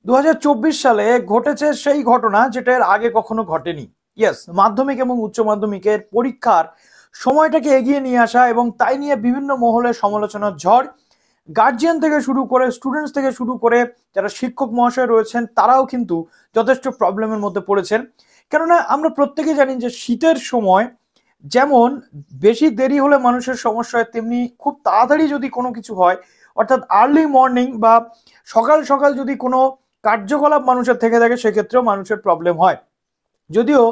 2024 সালে ঘটেছে সেই ঘটনা যেটা এর আগে কখনো ঘটেনি। ইয়েস, মাধ্যমিক এবং উচ্চ মাধ্যমিকের পরীক্ষার সময়টাকে এগিয়ে নিয়ে আসা এবং তাই নিয়ে বিভিন্ন মহলে সমালোচনার ঝড়। গার্জিয়ান থেকে শুরু করে স্টুডেন্টস থেকে শুরু করে যারা শিক্ষক মহাশয় রয়েছেন তারাও কিন্তু যথেষ্ট প্রবলেমের মধ্যে পড়েছেন। কেননা আমরা প্রত্যেকে জানি যে শীতের সময় যেমন বেশি দেরি হলে মানুষের সমস্যা হয়, তেমনি খুব তাড়াতাড়ি যদি কোনো কিছু হয়, অর্থাৎ আর্লি মর্নিং বা সকাল সকাল যদি কোনো কার্যকলাপ মানুষের থেকে থাকে সেক্ষেত্রেও মানুষের প্রবলেম হয়। যদিও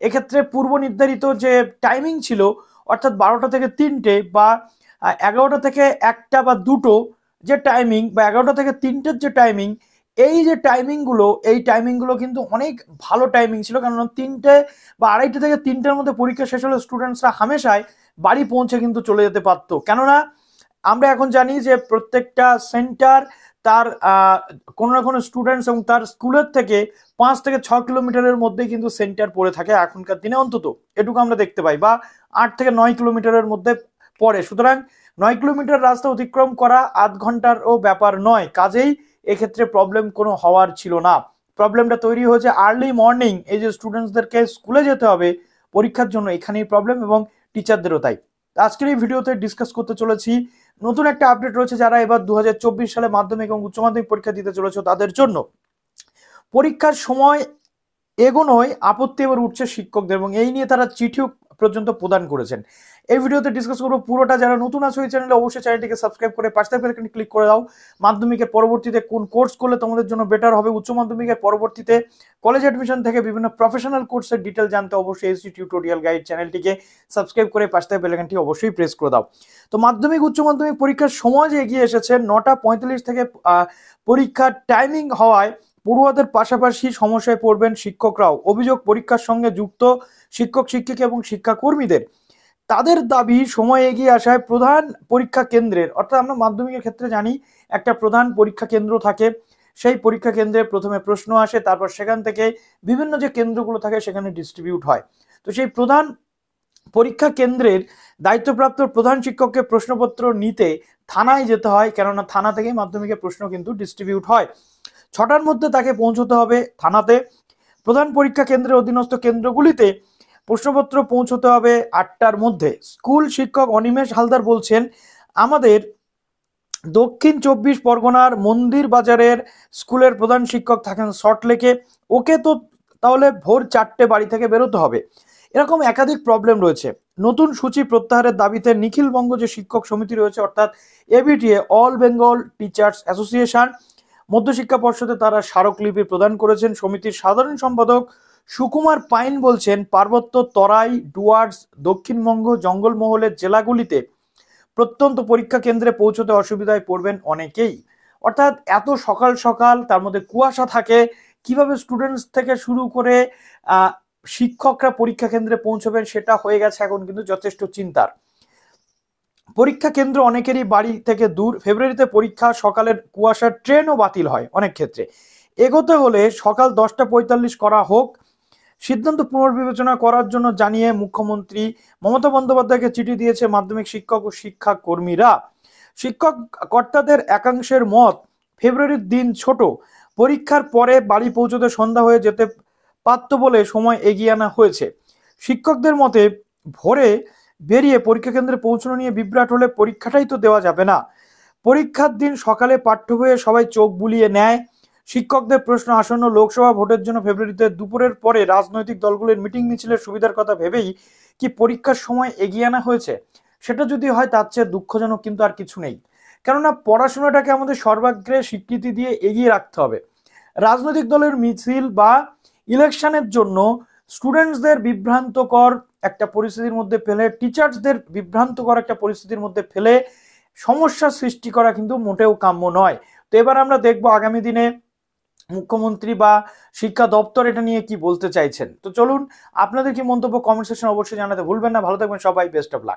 এক্ষেত্রে পূর্ব নির্ধারিত যে টাইমিং ছিল, অর্থাৎ 12টা থেকে 3টে বা 11টা থেকে 1টা বা 2টো যে টাইমিং, বা 11টা থেকে 3টের যে টাইমিং, এই টাইমিংগুলো কিন্তু অনেক ভালো টাইমিং ছিল। কারণ 3টে বা 2:30 থেকে 3টের মধ্যে পরীক্ষা শেষ হলে স্টুডেন্টসরা হামেশাই বাড়ি পৌঁছে কিন্তু চলে যেতে পারতো। কেননা আমরা এখন জানি যে প্রত্যেকটা সেন্টার তার কোনো না কোনো স্টুডেন্টস এবং তার স্কুলের থেকে 5 থেকে 6 কিলোমিটারের মধ্যে কিন্তু সেন্টার পড়ে থাকে এখনকার দিনে, অন্তত এটুকু আমরা দেখতে পাই, বা 8 থেকে 9 কিলোমিটারের মধ্যে পড়ে। সুতরাং 9 কিলোমিটার রাস্তা অতিক্রম করা আধ ঘন্টারও ব্যাপার নয়, কাজেই এক্ষেত্রে প্রবলেম কোনো হওয়ার ছিল না। প্রবলেমটা তৈরি হয়েছে আর্লি মর্নিং, এই যে স্টুডেন্টসদেরকে স্কুলে যেতে হবে পরীক্ষার জন্য, এখানেই প্রবলেম, এবং টিচারদেরও তাই। আজকের এই ভিডিওতে ডিসকাস করতে চলেছি নতুন একটা আপডেট রয়েছে যারা এবার 2024 সালে মাধ্যমিক এবং উচ্চ মাধ্যমিক পরীক্ষা দিতে চলেছে তাদের জন্য। পরীক্ষার সময় এগোনোয় আপত্তি এবার উঠছে শিক্ষকদের, এবং এই নিয়ে তারা চিঠিও পর্যন্ত প্রদান করেছেন। এই ভিডিওতে ডিসকাস করবো পুরোটা। যারা নতুন আছো এই চ্যানেলে অবশ্যই চ্যানেলটিকে সাবস্ক্রাইব করে পাশে বেল আইকনে ক্লিক করে দাও। মাধ্যমিকের পরবর্তীতে কোন কোর্স করলে তোমাদের জন্য বেটার হবে, উচ্চ মাধ্যমিকের পরবর্তীতে কলেজ অ্যাডমিশন থেকে বিভিন্ন প্রফেশনাল কোর্সের ডিটেল জানতে অবশ্যই এসি টিউটোরিয়াল গাইড চ্যানেলটিকে সাবস্ক্রাইব করে পাশে বেল আইকনটি অবশ্যই প্রেস করে দাও। তো মাধ্যমিক উচ্চ মাধ্যমিক পরীক্ষার সময় যে এগিয়ে এসেছে, 9:45 থেকে পরীক্ষার টাইমিং হওয়ায় পড়ুয়াদের পাশাপাশি সমস্যায় পড়বেন শিক্ষকরাও। অভিযোগ পরীক্ষার সঙ্গে যুক্ত শিক্ষক শিক্ষিকা এবং শিক্ষাকর্মীদের। তাদের দাবি সময় এগিয়ে আসায় প্রধান পরীক্ষা কেন্দ্রের, অর্থাৎ আমরা মাধ্যমিকের ক্ষেত্রে জানি একটা প্রধান পরীক্ষা কেন্দ্র থাকে, সেই পরীক্ষা কেন্দ্রে প্রথমে প্রশ্ন আসে, তারপর সেখান থেকে বিভিন্ন যে কেন্দ্রগুলো থাকে সেখানে ডিস্ট্রিবিউট হয়। তো সেই প্রধান পরীক্ষা কেন্দ্রের দায়িত্বপ্রাপ্ত প্রধান শিক্ষককে প্রশ্নপত্র নিতে থানায় যেতে হয়, কেননা থানা থেকে মাধ্যমিকের প্রশ্ন কিন্তু ডিস্ট্রিবিউট হয়। 6টার মধ্যে তাকে পৌঁছতে হবে থানাতে। প্রধান পরীক্ষা কেন্দ্রের অধীনস্থ কেন্দ্রগুলিতে প্রশ্নপত্র পৌঁছতে হবে 8টার মধ্যে। স্কুল শিক্ষক অনিমেষ হালদার বলছেন, আমাদের দক্ষিণ 24 পরগনার মন্দির বাজারের স্কুলের প্রধান শিক্ষক থাকেন সল্টলেকে, ওকে তো তাহলে ভোর 4টে বাড়ি থেকে বেরোতে হবে। এরকম একাধিক প্রবলেম রয়েছে। নতুন সূচি প্রত্যাহারের দাবিতে নিখিলবঙ্গ যে শিক্ষক সমিতি রয়েছে, অর্থাৎ ABTA, all Bengal teachers association, মধ্যশিক্ষা পর্ষদে তারা স্মারকলিপি প্রদান করেছেন। সমিতির সাধারণ সম্পাদক সুকুমার পাইন বলছেন, পার্বত্য, তরাই, ডুয়ার্স, দক্ষিণবঙ্গ, জঙ্গলমহলের জেলাগুলিতে প্রত্যন্ত পরীক্ষা কেন্দ্রে পৌঁছতে অসুবিধায় পড়বেন অনেকেই। অর্থাৎ এত সকাল সকাল, তার মধ্যে কুয়াশা থাকে, কিভাবে স্টুডেন্টস থেকে শুরু করে শিক্ষকরা পরীক্ষা কেন্দ্রে পৌঁছবেন সেটা হয়ে গেছে এখন কিন্তু যথেষ্ট চিন্তার। পরীক্ষা কেন্দ্র অনেকেরই বাড়ি থেকে দূর। ফেব্রুয়ারিতে পরীক্ষা, সকালের কুয়াশার ট্রেনও বাতিল হয় অনেক ক্ষেত্রে। এগোতে হলে সকাল 10:45 করা হোক, সিদ্ধান্ত পুনর্বিবেচনা করার জন্য জানিয়ে মুখ্যমন্ত্রী মমতা বন্দ্যোপাধ্যায়কে চিঠি দিয়েছে মাধ্যমিক শিক্ষক ও শিক্ষাকর্মীরা। শিক্ষক কর্তাদের একাংশের মত, ফেব্রুয়ারির দিন ছোট, পরীক্ষার পরে বাড়ি পৌঁছতে সন্ধ্যা হয়ে যেতে পারত বলে সময় এগিয়ে আনা হয়েছে। শিক্ষকদের মতে ভোরে বেরিয়ে পরীক্ষা কেন্দ্রে পৌঁছানো নিয়ে বিভ্রাট হলে পরীক্ষাটাই তো দেওয়া যাবে না। পরীক্ষার দিন সকালে পাঠ্য বইয়ে সবাই চোখ বুলিয়ে নেয়। শিক্ষকদের প্রশ্ন, আসন্ন লোকসভা ভোটের জন্য ফেব্রুয়ারিতে দুপুরের পরে রাজনৈতিক দলগুলোর মিটিং মিছিলের সুবিধার কথা ভেবেই কি পরীক্ষার সময় এগিয়ে আনা হয়েছে? সেটা যদি হয় তার চেয়ে দুঃখজনক কিন্তু আর কিছু নেই। কেননা পড়াশোনাটাকে আমাদের সর্বাগ্রে স্বীকৃতি দিয়ে এগিয়ে রাখতে হবে। রাজনৈতিক দলের মিছিল বা ইলেকশনের জন্য স্টুডেন্টসদের বিভ্রান্তকর একটা পরিস্থিতির মধ্যে ফেলে, টিচার্সদের বিভ্রান্তকর একটা পরিস্থিতির মধ্যে ফেলে সমস্যা সৃষ্টি করা কিন্তু মোটেও কাম্য নয়। তো এবার আমরা দেখবো আগামী দিনে মুখ্যমন্ত্রী বা শিক্ষা দপ্তর এটা নিয়ে কি বলতে চাইছেন। তো চলুন, আপনাদের কি মন্তব্য কমেন্ট সেকশনে অবশ্যই জানাতে ভুলবেন না। ভালো থাকবেন সবাই, বেস্ট অফ লাক।